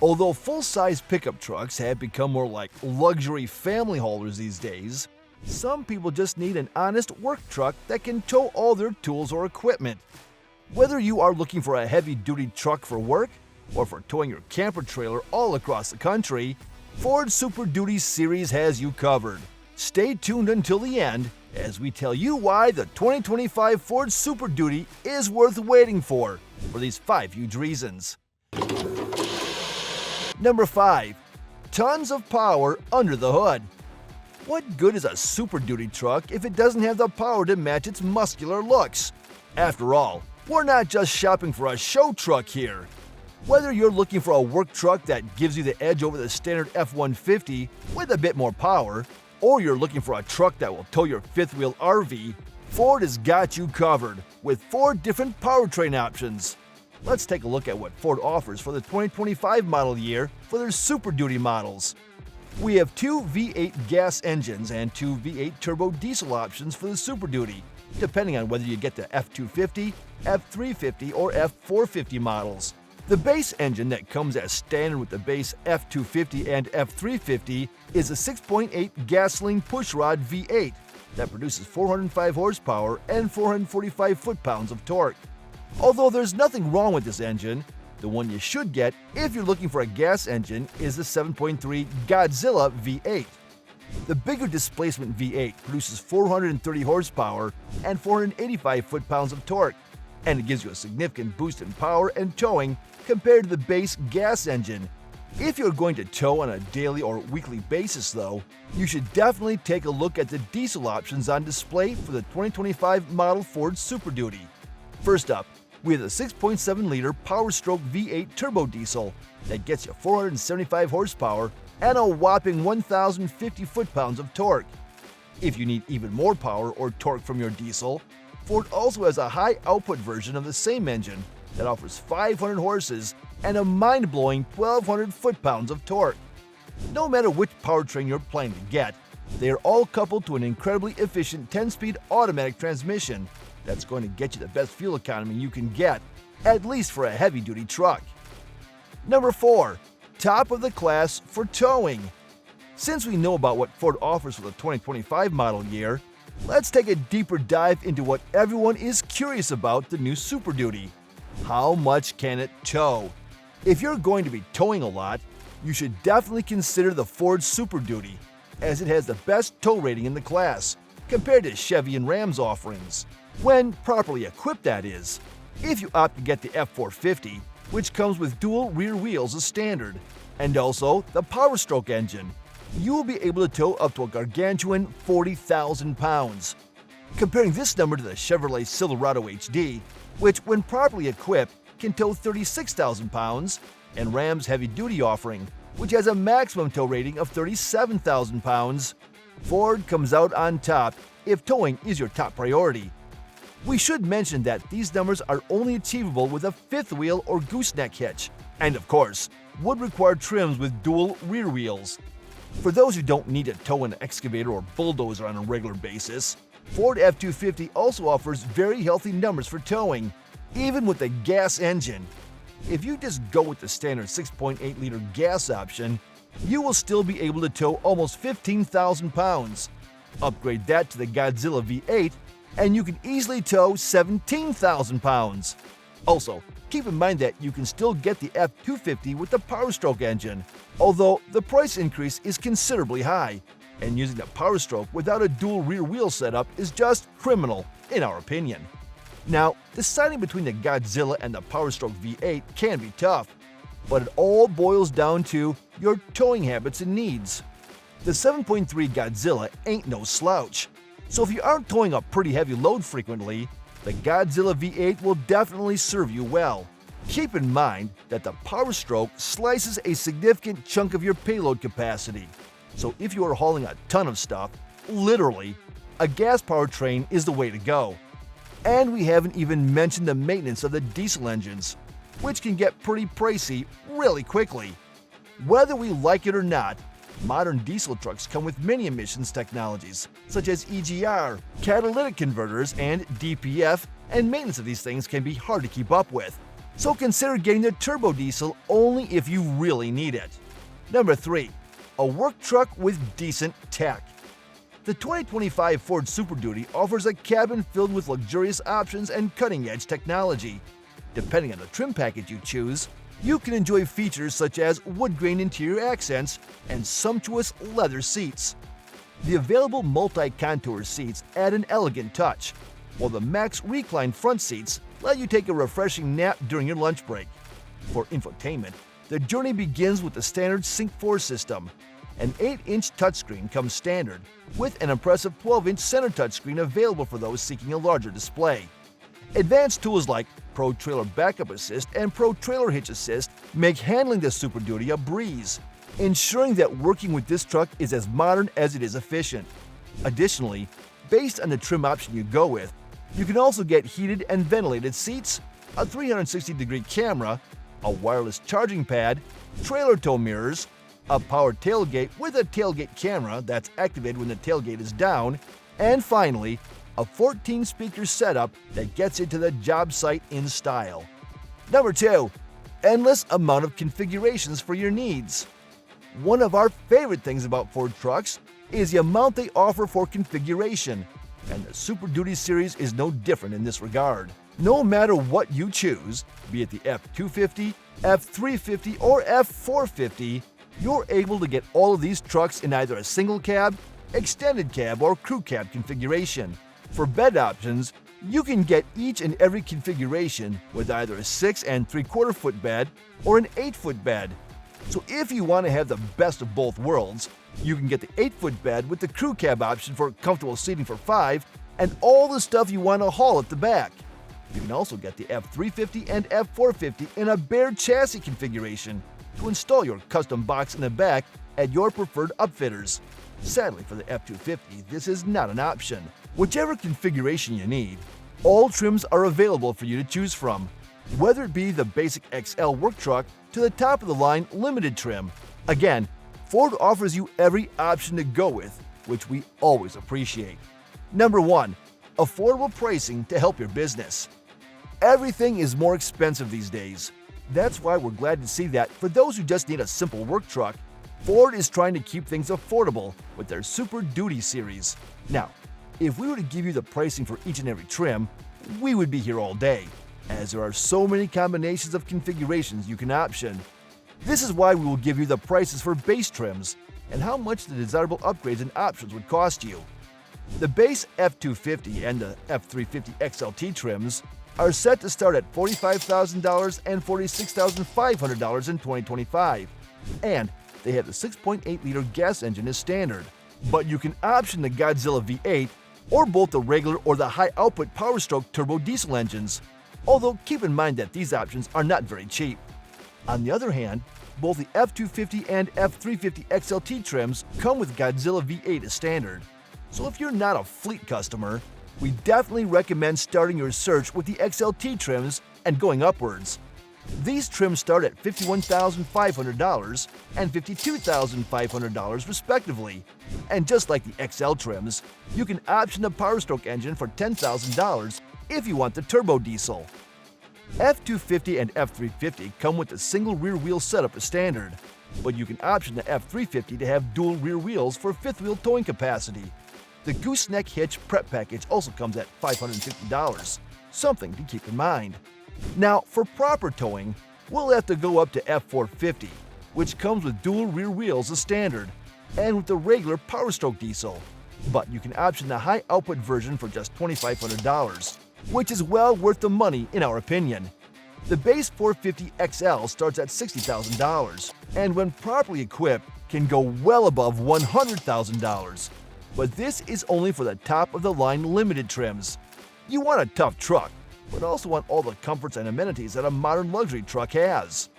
Although full-size pickup trucks have become more like luxury family haulers these days, some people just need an honest work truck that can tow all their tools or equipment. Whether you are looking for a heavy-duty truck for work or for towing your camper trailer all across the country, Ford Super Duty Series has you covered. Stay tuned until the end as we tell you why the 2025 Ford Super Duty is worth waiting for these 5 huge reasons. Number 5. Tons of power under the hood. What good is a Super Duty truck if it doesn't have the power to match its muscular looks? After all, we're not just shopping for a show truck here. Whether you're looking for a work truck that gives you the edge over the standard F-150 with a bit more power, or you're looking for a truck that will tow your fifth-wheel RV, Ford has got you covered with 4 different powertrain options. Let's take a look at what Ford offers for the 2025 model year for their Super Duty models. We have 2 V8 gas engines and 2 V8 turbo diesel options for the Super Duty, depending on whether you get the F250, F350, or F450 models. The base engine that comes as standard with the base F250 and F350 is a 6.8 gasoline pushrod V8 that produces 405 horsepower and 445 foot-pounds of torque. Although there's nothing wrong with this engine, the one you should get if you're looking for a gas engine is the 7.3 Godzilla V8. The bigger displacement V8 produces 430 horsepower and 485 foot-pounds of torque, and it gives you a significant boost in power and towing compared to the base gas engine. If you're going to tow on a daily or weekly basis though, you should definitely take a look at the diesel options on display for the 2025 model Ford Super Duty. First up, we have the 6.7-liter Power Stroke V8 turbo diesel that gets you 475 horsepower and a whopping 1,050 foot-pounds of torque. If you need even more power or torque from your diesel, Ford also has a high-output version of the same engine that offers 500 horses and a mind-blowing 1,200 foot-pounds of torque. No matter which powertrain you're planning to get, they are all coupled to an incredibly efficient 10-speed automatic transmission that's going to get you the best fuel economy you can get, at least for a heavy-duty truck. Number 4. Top of the class for towing. Since we know about what Ford offers for the 2025 model year, let's take a deeper dive into what everyone is curious about the new Super Duty. How much can it tow? If you're going to be towing a lot, you should definitely consider the Ford Super Duty, as it has the best tow rating in the class, compared to Chevy and Ram's offerings. When properly equipped, that is. If you opt to get the F450, which comes with dual rear wheels as standard, and also the Power Stroke engine, you will be able to tow up to a gargantuan 40,000 pounds. Comparing this number to the Chevrolet Silverado HD, which when properly equipped can tow 36,000 pounds, and Ram's heavy-duty offering, which has a maximum tow rating of 37,000 pounds, Ford comes out on top if towing is your top priority. We should mention that these numbers are only achievable with a fifth wheel or gooseneck hitch, and of course, would require trims with dual rear wheels. For those who don't need to tow an excavator or bulldozer on a regular basis, Ford F-250 also offers very healthy numbers for towing, even with a gas engine. If you just go with the standard 6.8-liter gas option, you will still be able to tow almost 15,000 pounds. Upgrade that to the Godzilla V8, and you can easily tow 17,000 pounds. Also, keep in mind that you can still get the F-250 with the Power Stroke engine, although the price increase is considerably high, and using the Power Stroke without a dual rear wheel setup is just criminal, in our opinion. Now, deciding between the Godzilla and the Power Stroke V8 can be tough, but it all boils down to your towing habits and needs. The 7.3 Godzilla ain't no slouch, so if you aren't towing a pretty heavy load frequently, the Godzilla V8 will definitely serve you well. Keep in mind that the Power Stroke slices a significant chunk of your payload capacity, so if you are hauling a ton of stuff, literally, a gas powertrain is the way to go. And we haven't even mentioned the maintenance of the diesel engines, which can get pretty pricey really quickly. Whether we like it or not, modern diesel trucks come with many emissions technologies, such as EGR, catalytic converters, and DPF, and maintenance of these things can be hard to keep up with. So consider getting the turbo diesel only if you really need it. Number 3. A work truck with decent tech. The 2025 Ford Super Duty offers a cabin filled with luxurious options and cutting-edge technology. Depending on the trim package you choose, you can enjoy features such as wood-grain interior accents and sumptuous leather seats. The available multi-contour seats add an elegant touch, while the Max Recline front seats let you take a refreshing nap during your lunch break. For infotainment, the journey begins with the standard Sync 4 system. An 8-inch touchscreen comes standard, with an impressive 12-inch center touchscreen available for those seeking a larger display. Advanced tools like Pro Trailer Backup Assist and Pro Trailer Hitch Assist make handling the Super Duty a breeze, ensuring that working with this truck is as modern as it is efficient. Additionally, based on the trim option you go with, you can also get heated and ventilated seats, a 360-degree camera, a wireless charging pad, trailer tow mirrors, a powered tailgate with a tailgate camera that's activated when the tailgate is down, and finally, a 14-speaker setup that gets you to the job site in style. Number 2. Endless amount of configurations for your needs. One of our favorite things about Ford trucks is the amount they offer for configuration, and the Super Duty series is no different in this regard. No matter what you choose, be it the F250, F350, or F450, you're able to get all of these trucks in either a single cab, extended cab, or crew cab configuration. For bed options, you can get each and every configuration with either a 6 3/4 foot bed or an 8-foot bed. So if you want to have the best of both worlds, you can get the 8-foot bed with the crew cab option for comfortable seating for 5 and all the stuff you want to haul at the back. You can also get the F350 and F450 in a bare chassis configuration to install your custom box in the back at your preferred upfitters. Sadly for the F250, this is not an option. Whichever configuration you need, all trims are available for you to choose from, whether it be the basic XL work truck to the top-of-the-line limited trim. Again, Ford offers you every option to go with, which we always appreciate. Number 1. Affordable pricing to help your business. Everything is more expensive these days. That's why we're glad to see that for those who just need a simple work truck, Ford is trying to keep things affordable with their Super Duty series. Now, if we were to give you the pricing for each and every trim, we would be here all day, as there are so many combinations of configurations you can option. This is why we will give you the prices for base trims and how much the desirable upgrades and options would cost you. The base F250 and the F350 XLT trims are set to start at $45,000 and $46,500 in 2025, and they have the 6.8-liter gas engine as standard. But you can option the Godzilla V8 or both the regular or the high-output Powerstroke turbo diesel engines, although keep in mind that these options are not very cheap. On the other hand, both the F250 and F350 XLT trims come with Godzilla V8 as standard. So if you're not a fleet customer, we definitely recommend starting your search with the XLT trims and going upwards. These trims start at $51,500 and $52,500 respectively. And just like the XL trims, you can option the Powerstroke engine for $10,000 if you want the turbo diesel. F250 and F350 come with a single rear wheel setup as standard, but you can option the F350 to have dual rear wheels for fifth wheel towing capacity. The gooseneck hitch prep package also comes at $550, something to keep in mind. Now, for proper towing, we'll have to go up to F450, which comes with dual rear wheels as standard, and with the regular Powerstroke diesel. But you can option the high-output version for just $2,500, which is well worth the money in our opinion. The base 450 XL starts at $60,000, and when properly equipped, can go well above $100,000. But this is only for the top-of-the-line limited trims. You want a tough truck, but also want all the comforts and amenities that a modern luxury truck has.